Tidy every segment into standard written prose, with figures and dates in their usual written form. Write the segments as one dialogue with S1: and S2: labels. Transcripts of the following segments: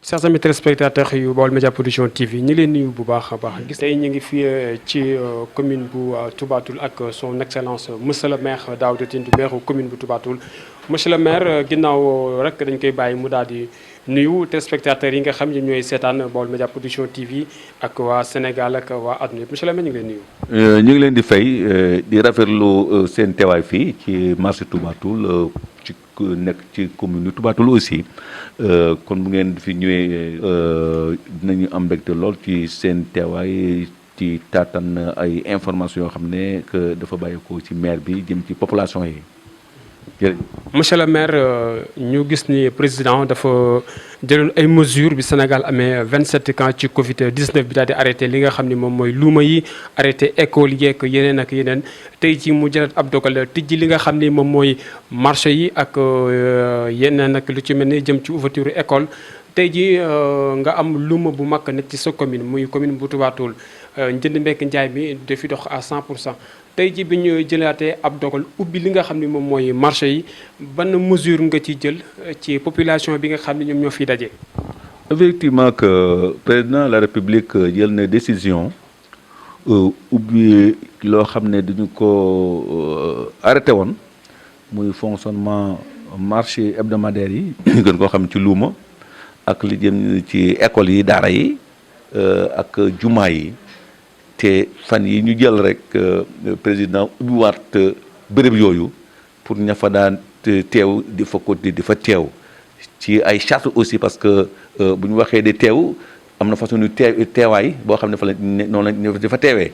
S1: chers amis téléspectateurs yu Baol Média Production TV ñu ngi leen nuyu bu baax a baax gis tey ñu ngi fii ci commune bu Touba Toul ak son excellence monsieur le maire Daouda Tine du maire commune bu Touba Toul monsieur le maire ginnaaw rek dañ koy bàyyi mu daal di nuyu téléspectateurs yi nga xam ne ñooy seetaan Baol Média Production TV ak waa Sénégal ak waa àdduna yëpp monsieur le maire ñu ngi leen nuyu.
S2: ñu ngi leen di fay di rafetlu seen teewaay fii ci marché Touba Toul ci nekk ci commune Touba Toul aussi kon bu ngeen fi ñëwee dinañu am mbégte lool ci seen teewaay ci taatan ay information yoo xam ne que dafa bàyyeekoo ci maire bi jëm ci population yi.
S1: monsieur le maire ñu gis ni président dafa jëloon ay mesures bi Sénégal amee 27 cas ci Covid 19 bi daal di arrêté li nga xam ni moom mooy luuma yi arrêté école yeeg yeneen ak yeneen tey ci mu jëlaat ab dogal tijji li nga xam ni moom mooy marché yi ak yeneen ak lu ci mel ni jëm ci ouverture école tey ji nga am luuma bu mag nekk ci sa commune muy commune bu Touba Toul njënd mbekk njaay bi dafi dox à 100%. tey ji bi ñu jëlaatee ab dogal ubbi li nga xam ne moom mooy marché yi ban mesure nga ci jël ci population bi nga xam ne ñoom ñoo fiy daje.
S2: effectivement que président de la république jël na décision ubbi loo xam ne dañu ko arrêté woon muy fonctionnement marché hebdomadaire yi ñu gën koo xam ci luuma ak li jëm ci école yi daara yi ak jumaa yi. te fan yi ñu jël rek président ubbiwaat béréb yooyu pour ña fa daan teew di fa ko di fa teew ci ay charte aussi parce que bu ñu waxee di teew am na façon teewaay boo xam ne fa la noonu la di fa teewee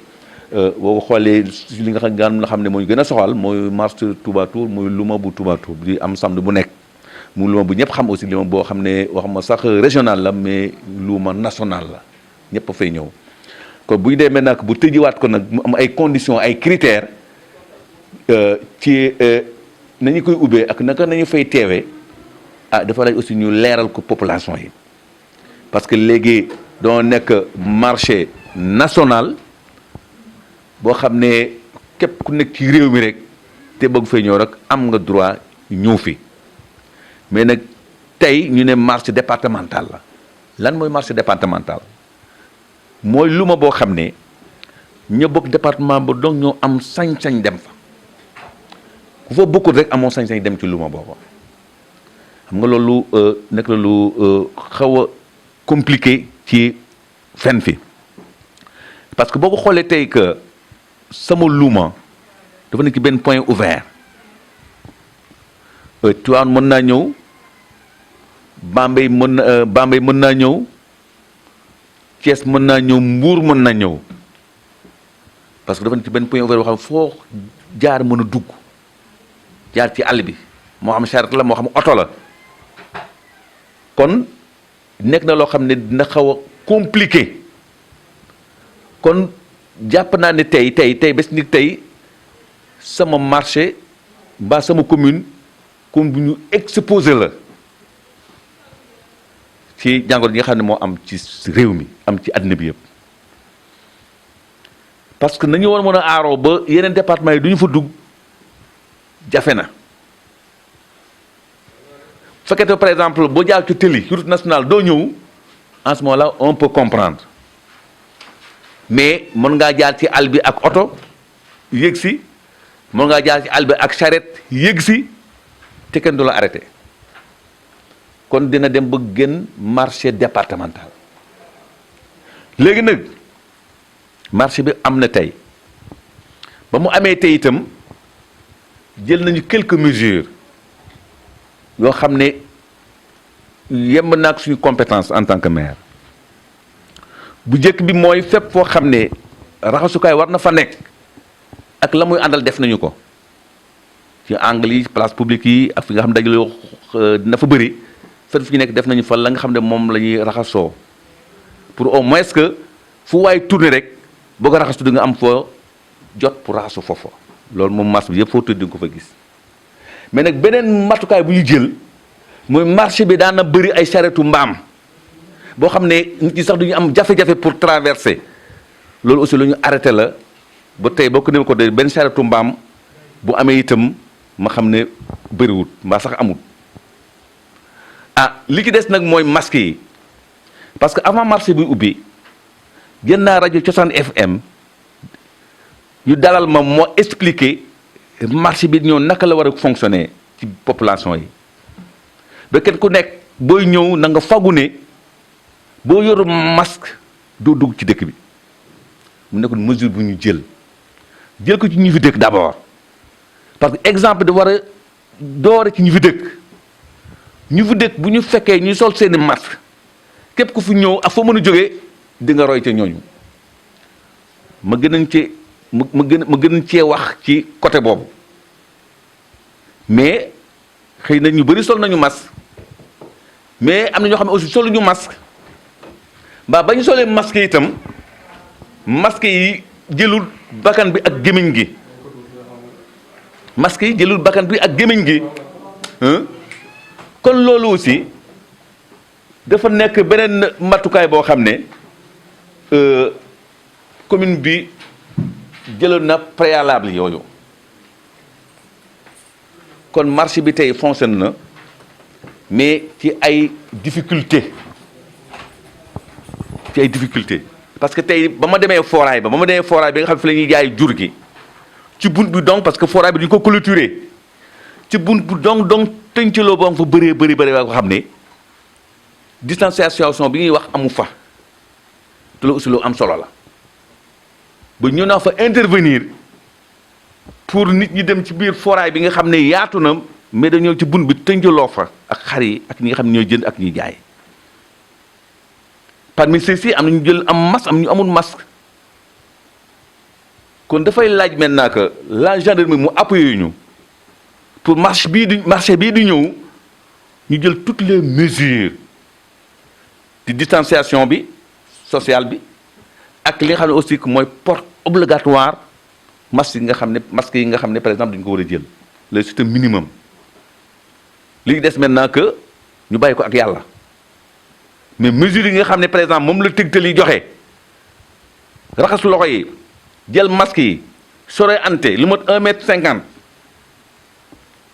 S2: boo xoolee li nga xam ne moo ñu gën a soxal mooy marché Touba Toul muy luma bu Touba Toul di am samedi bu nekk mu luma bu ñëpp xam aussi luma boo xam ne waxuma sax régional la mais luma national la ñëpp a fay ñëw. kon bu ñu demee nag bu tëjiwaat ko nag mu am ay conditions ay critères ci nañu koy ubbee ak naka nañu fay teewee dafa laaj aussi ñu leeral ko population yi parce que léegi doo nekk marché national boo xam ne képp ku nekk ci réew mi rek te bëgg fay ñëw rek am nga droit ñëw fi mais nag tey ñu ne marché départemental la lan mooy marché départemental. mooy luma boo xam ne ña bokk département ba donc ñoo am sañ-sañ dem fa ku fa bokkul rek amoo sañ-sañ dem ci luma booba xam nga loolu nekk la lu xaw a compliqué ci fen fi parce que boo ko xoolee tey que sama luma dafa nekk ci benn point ouvert Tivaouane mën naa ñëw Bambey mën naa ñëw Thiès mën naa ñëw Mbour mën na ñëw parce que dafa nekk ci benn point ouvert boo xam foo jaar mën a dugg jaar ci àll bi moo xam charrette la moo xam oto la kon nekk na loo xam ne dina xaw a compliqué kon jàpp naa ne tey bés ni tey sama marché ba sama commune comme bu ñu exposé la ci jàngoro yi nga xam ne moo am ci réew mi am ci àddina bi yëpp parce que nañu war mën a aaroo ba yeneen département yi du ñu fa dugg jafe na fekkete par exemple boo jaar ci tëli route nationale doo ñëw en ce moment là on peut comprendre mais mën ngaa jaar ci àll bi ak oto yéeg si mën ngaa jaar ci àll bi ak charrette yéeg si te kenn du la arrêté kon dina dem ba gën marché départemental léegi nag marché bi am na tey ba mu amee tey itam jël nañu quelques mesures yoo xam ne yemb na ak suñu compétence en tant que maire bu njëkk bi mooy fépp foo xam ne raxasukaay war na fa nekk ak la muy àndal def nañu ko ci angle yi place publique yi ak fi nga xam ne dajale dina fa bëri fépp fi ñu nekk def nañu fa la nga xam ne moom la ñuy raxasoo pour au moins que fu waay tourner rek boo ko raxasu di nga am foo jot pour raxasu foofa loolu moom marché bi yëpp foo tëdd di nga ko fa gis mais nag beneen matukaay bu ñu jël mooy marché bi daan na bëri ay charrettu mbaam boo xam ne nit ñi sax duñu am jafe-jafe pour traverser loolu aussi lu ñu arrêté la ba tey boo ko néew ko de benn charrettu mbaam bu amee itam ma xam ne bëriwut mbaa sax amul li ci des nag mooy masque yi parce que avant marché bi ubbi jën naa rajo Cosaan FM ñu dalal ma moo expliquer marché bi ñëw naka la war a fonctionner ci population yi ba kenn ku nekk booy ñëw na nga fagu ne boo yoru masque doo dugg ci dëkk bi mu nekk mesure bu ñu jël ko ci ñu fi dëkk d'abord parce que exemple da war a doore ci ñu fi dëkk bu ñu fekkee ñu sol seeni masque képp ku fi ñëw ak foo mën a jógee di nga roy ca ñooñu ma gën cee wax ci côté boobu mais xëy na ñu bëri sol nañu masque mais am na ñoo xam ne aussi soluñu masque mbaa ba ñu solee masque itam masque yi jëlul bakkan bi ak gémmiñ gi masque yi jëlul bakkan bi ak gémmiñ gi kon loolu aussi dafa nekk beneen matukaay boo xam ne commune bi jëloon na préalable yooyu kon marché bi tey fonctionne na mais ci ay difficulté parce que tey ba ma demee foraay bi nga xam fi la ñuy jaay jur gi ci bunt bi donc parce que foraay bi duñu ko clôturer ci bunt bi donc tëncaloo boo fa bëree waa ko xam ne distanciation bi ñuy wax amu fa te loolu aussi lu am solo la ba ñu naa fa intervenir pour nit ñi dem ci biir foraay bi nga xam ne yaatu na mais dañoo ci bunt bi tëncaloo fa ak xar yi ak ñi nga xam ne ñooy jënd ak ñuy jaay parmi ceux-ci am na ñu jël am masque am ñu amul masque kon dafay laaj maintenant que la gendarmerie mu appuyer ñu pour marché bii di ñëw ñu jël toutes les mesures de distanciation bi sociale bi ak li nga xam ne aussi que mooy port obligatoire masque yi nga xam ne par exemple dañu ko war a jël le c'est un minimum li des maintenant que ñu bàyyi ko ak yàlla mais mesures yi nga xam ne par exemple moom la tegtal yi joxe raxas loxo yi jël masque yi sore ante lu mot 1,50 m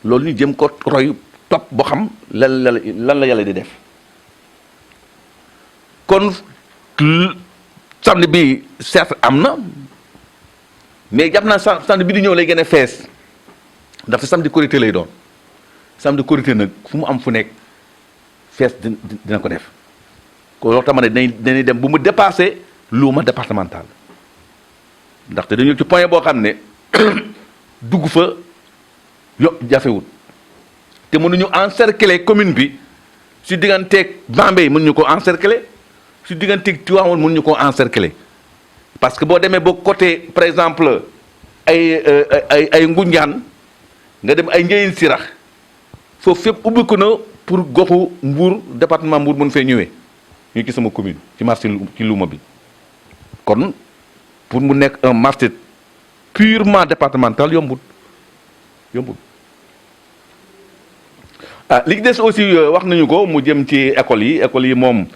S2: loolu ñu jëm ko roy topp boo xam lan la yàlla di def kon samedi bi certes am na mais jàpp naa samedi bi di ñëw lay gën a fees dafa samedi Korité lay doon samedi Korité nag fu mu am fu nekk fees dina ko def ko loolu tamit dañuy dem bu mu dépassé luuma départemental ndaxte dañu ci point boo xam ne dugg fa jafewul te mënuñu encercler commune bi si digganteeg Bambey mënuñu ko encercler si digganteeg Tivaouane mënuñu ko encercler parce que boo demee ba côté par exemple ay Ngoundiane nga dem ay Ndiéyène Sirakh foofu fépp ubbi ko na pour goxu Mbour département Mbour mën fee ñëwee ñu ci sama commune ci marché ci luuma bi kon pour mu nekk un marché purement départemental yombul li des aussi wax nañu ko mu jëm ci école yi moom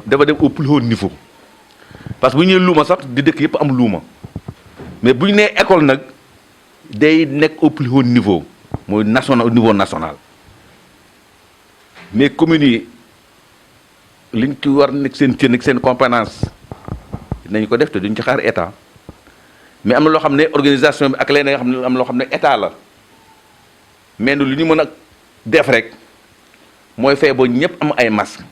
S2: dafa dem au plus haut niveau parce que bu ñu nee luuma sax di dëkk yëpp am luuma mais bu ñu nee école nag day nekk au plus haut niveau mooy national au niveau national mais communes yi liñ ci war nekk seen cër nekk seen compétence dinañ ko def te duñ ci xaar état mais am na loo xam ne organisation bi ak leneen nga xam ne am loo xam ne état la mais lu ñu mën a def rek mooy fexe ba ñëpp am ay masques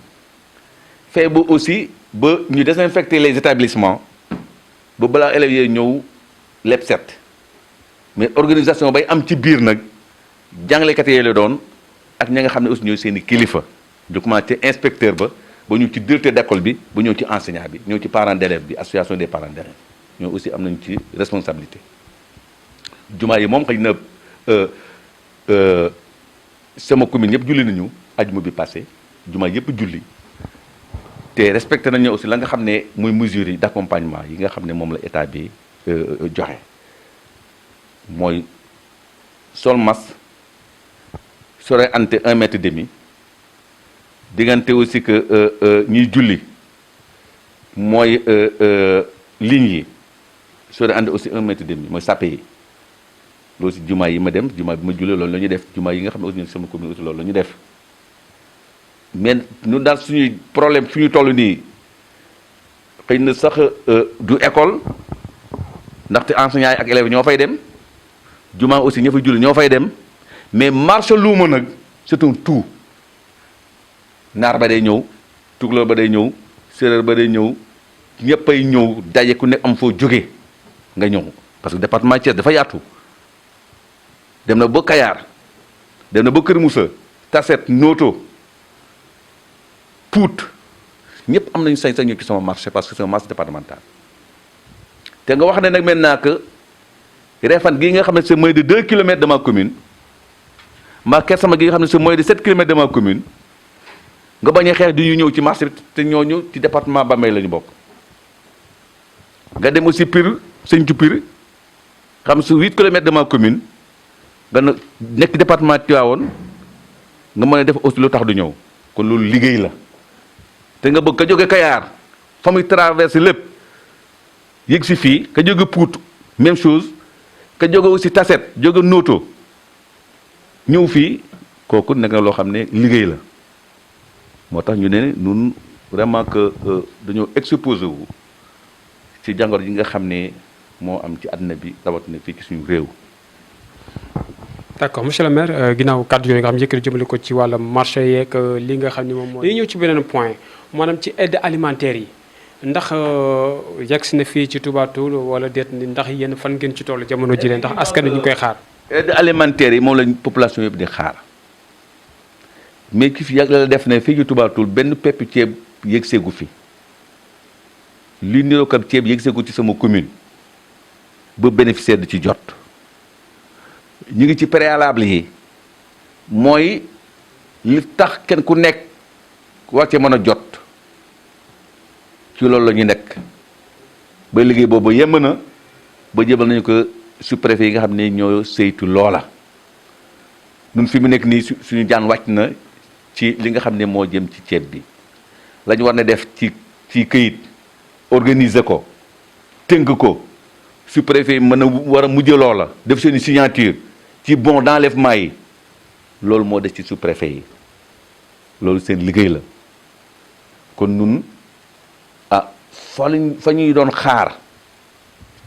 S2: fexe ba aussi ba ñu désinfecter les établissements ba balaa élèves yooyu ñëw lépp set mais organisation bay am ci biir nag jàngalekat yooyu la doon ak ña nga xam ne aussi ñooy seen i kilifa du commencé inspecteur ba ñëw ci directeur d'école bi ba ñëw ci enseignant bi ñëw ci parents d'élèves bi association des parents d'élèves ñoo aussi am nañ ci responsabilité jumaa yi moom xëy na sama commune yëpp julli nañu ajuma bi passé jumaa yëpp julli te respecté nañu aussi la nga xam ne mooy mesures yi d'accompagnement yi nga xam ne moom la état bi joxe mooy sol masque sore ante 1,5 m diggante aussi que ñuy julli mooy ligne yi sore ante aussi 1,5 m mooy sàppe yi loolu si jumaa yi ma dem jumaa bi ma jullee loolu la ñuy def jumaa yi nga xam ne aussi sama commune aussi loolu la ñu def mais ñu daal suñuy problème fi ñu toll nii xëy na sax du école ndaxte enseignants yi ak élèves ñoo fay dem jumaa aussi ña fay julli ñoo fay dem mais marché luuma nag c'est un tout naar ba day ñëw tukulóor ba day ñëw séeréer ba day ñëw ñëppay ñëw daje ku nekk am foo jóge nga ñëw parce que département Thiès dafa yaatu dem na ba Kayar dem na ba Kër Moussa Tasset Noto Pout ñëpp am nañu sañ-sañ ñu ci sama marché parce que c'est un marché départemental te nga wax ne nag maintenant que Réfane gii nga xam ne c'est moins de 2 kilomètres de ma commune mbaa Kersama gi nga xam ne c'est moins de 7 kilomètres de ma commune nga bañ a xeex di ñu ñëw ci marché bi te ñooñu ci département Bambey la ñu bokk nga dem aussi Pire Sinthiou Pire xam su 8 kilomètres de ma commune nga nekk département Tivaouane nga mën a def aussi lu tax du ñëw kon loolu liggéey la te nga bëgg ka jóge Kayar fa muy traversé lépp yëg si fii ka jóge Pout même chose ka jóge aussi Tasset jóge Noto ñëw fii kooku nekk na loo xam ne liggéey la moo tax ñu ne ñun vraiment que dañoo exposé wu ci jàngoro yi nga xam ne moo am ci àddina bi rawatina fii ci suñu réew.
S1: d'accord monsieur le maire ginnaaw kàddu yooyu nga xam yëkkati jëmale ko ci wàllum marché yeeg li nga xam ne moom mooy. dañuy ñëw ci beneen point maanaam ci aide alimentaire yi ndax yegg si na fii ci Touba Toul wala déet ndax yéen fan ngeen ci toll jamono jii ndax askan wi ñu koy xaar.
S2: aide alimentaire yi moom lañ population yëpp di xaar mais ki fi yàgg la def ne fii ci Touba Toul benn pepp ceeb yëg seegu fi li niroo kat ceeb yëg seegu ci sama commune ba bénéficiaire di ci jot. ñu ngi ci préalable yi mooy li tax kenn ku nekk war cee mën a jot ci loolu la ñu nekk ba liggéey boobu yemb na ba jëbal nañu ko sous-préfet yi nga xam ne ñoo saytu loola ñun fi mu nekk nii suñu jaan wàcc na ci li nga xam ne moo jëm ci ceeb bi la ñu war na def ci këyit organiser ko tënk ko sous-préfet yi mën a war a mujj loola def seeni signature ci bon d'enlèvement yi loolu moo des ci sous-préfet yi loolu seen liggéey la kon nun fa ñuy doon xaar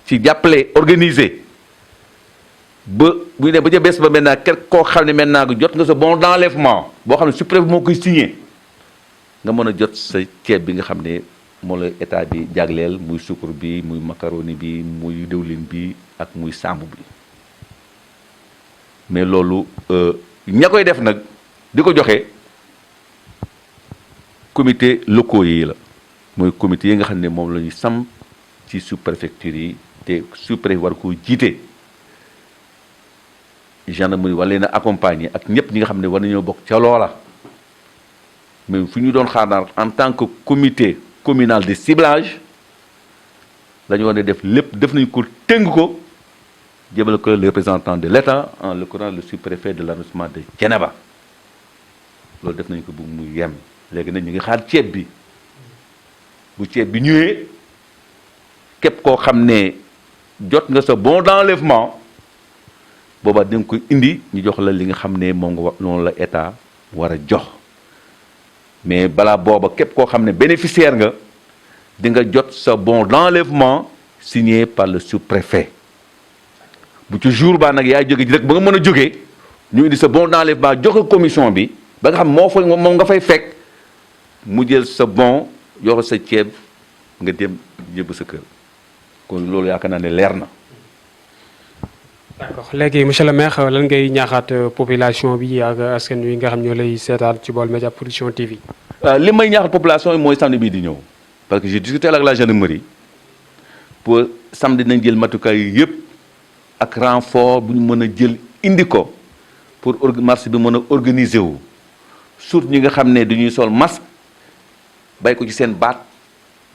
S2: ci jàppale organiser ba bu ñu ne ba ca bés ba maintenant quelque koo xam ne maintenant jot nga sa bon d'enlèvement boo xam ne sous-préfet moo koy signé nga mën a jot sa ceeb bi nga xam ne moo la état bi jagleel muy sucre bi muy macaroni bi muy diwlin bi ak muy sàmb bi mais loolu ña koy def nag di ko joxe comité locaux yi la mooy comité yi nga xam ne moom la ñu sam ci sous-préfecture yi te sous-préfet war koo jiite gendarmerie war leen a accompagner ak ñëpp ñi nga xam ne war nañoo bokk ca loola mais fu ñu doon xaar daal en tant que comité communal de ciblage dañu war a def lépp def nañ ko tënk ko jëmale ko le représentant de l'État en l'occurrence le sous-préfet de l'arrondissement de Thiénaba loolu def nañ ko bu muy yem léegi nag ñu ngi xaar ceeb bi bu ceeb bi ñëwee képp koo xam ne jot nga sa bon d'enlèvement boobaa da nga koy indi ñu jox la li nga xam ne moom nga noonu la état war a jox mais balaa booba képp koo xam ne bénéficiaire nga di nga jot sa bon d'enlèvement signé par le sous-préfet bu ci jour baa nag yaay jóge ji rek ba nga mën a jógee ñu indi sa bon d'enlèvement joxe commission bi ba nga xam moom nga fay fekk mu jël sa bon yor sa ceeb nga dem ñëbb sa kër kon loolu yaakaar naa ne leer na.
S1: d'accord léegi monsieur le maire lan ngay ñaaxaat population bi ak askan wi nga xam ñoo lay seetaan ci Baol Média Production TV.
S2: li may ñaaxal population yi mooy samedi bii di ñëw parce que j'ai discuté avec la gendarmerie pour samedi nañ jël matukaay yi yëpp ak renfort bu ñu mën a jël indi ko pour marché bi mën a organiser wu surtout ñi nga xam ne dañuy sol masque bàyyi ko ci seen baat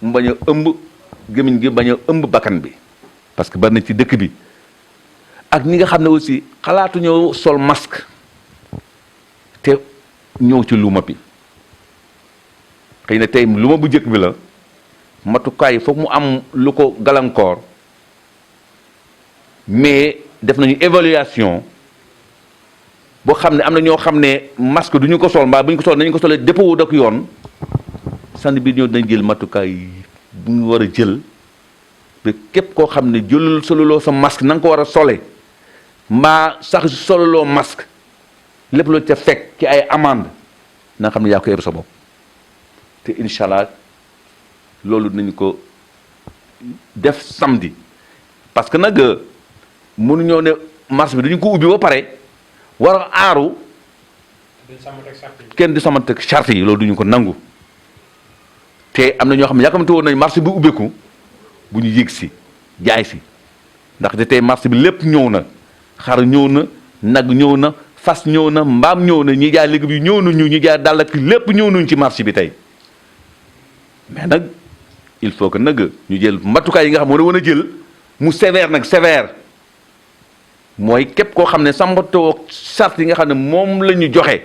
S2: mu bañ a ëmb gémmiñ gi bañ a ëmb bakkan bi parce que bari na ci dëkk bi. ak ñi nga xam ne aussi xalaatu ñëw sol masque te ñëw ci luuma bi xëy na tey luuma bu njëkk bi la matukaay yi foog mu am lu ko gàllankoor mais def nañu évaluation boo xam ne am na ñoo xam ne masque du ñu ko sol mbaa bu ñu ko sol nañu ko solee dépôt wu ak yoon samedi bi ñëw dañ jël matukaay bu ñu war a jël ba képp koo xam ne jëlul soluloo sa masque na nga ko war a sole mbaa sax soluloo masque lépp loo ca fekk ci ay amende na nga xam ne yaa ko yóbbu sa bopp te incha allah loolu dinañ ko def samedi parce que nag mënuñoo ne marché bi dañu ko ubbi ba pare war a aaru kenn di samante charte yi loolu duñu ko nangu te am na ñoo xam ne yàkkamte woon nañ marché bi ubbeeku bu ñu yéeg si jaay si ndaxte tey marché bi lépp ñëw na xar ñëw na nag ñëw na fas ñëw na mbaam ñëw na ñi jaay léegi bi ñëw nañu ñi jaay dàll ak lépp ñëw nañu ci marché bi tey mais nag il faut que nag ñu jël matukaay yi nga xam ne war a jël mu sévère nag sévère mooy képp koo xam ne sàmbatoo charte yi nga xam ne moom la ñu joxe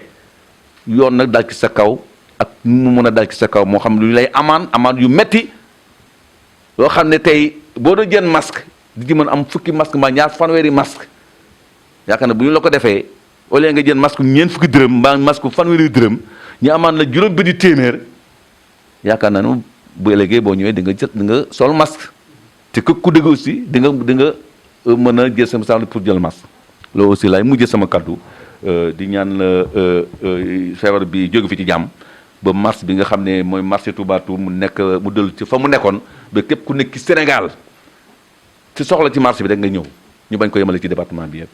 S2: yoon nag dal ci sa kaw ak mu mën a dal ci sa kaw moo xam lu lay amaan yu metti yoo xam ne tey boo doon jël masque di ci mën am fukki masque mbaa ñaar fanweeri masque yaakaar ne bu ñu la ko defee au lieu nga jël masque ñeent fukki dërëm mbaa masque fanweeri dërëm ñu amaan la juróom benni téeméer yaakaar naa ne bu ëllëgee boo ñëwee di nga sol masque te ku dégg aussi di nga mën a jël sama sànq pour jël masque loolu aussi laay mujjee sama kaddu di ñaan la feebar bi jóge fi ci jàmm ba marché bi nga xam ne mooy marché Touba Toul mu nekk mu dellu ci fa mu nekkoon ba képp ku nekk ci Sénégal ci soxla ci marché bi rek nga ñëw ñu bañ ko yemale ci département bi yëpp.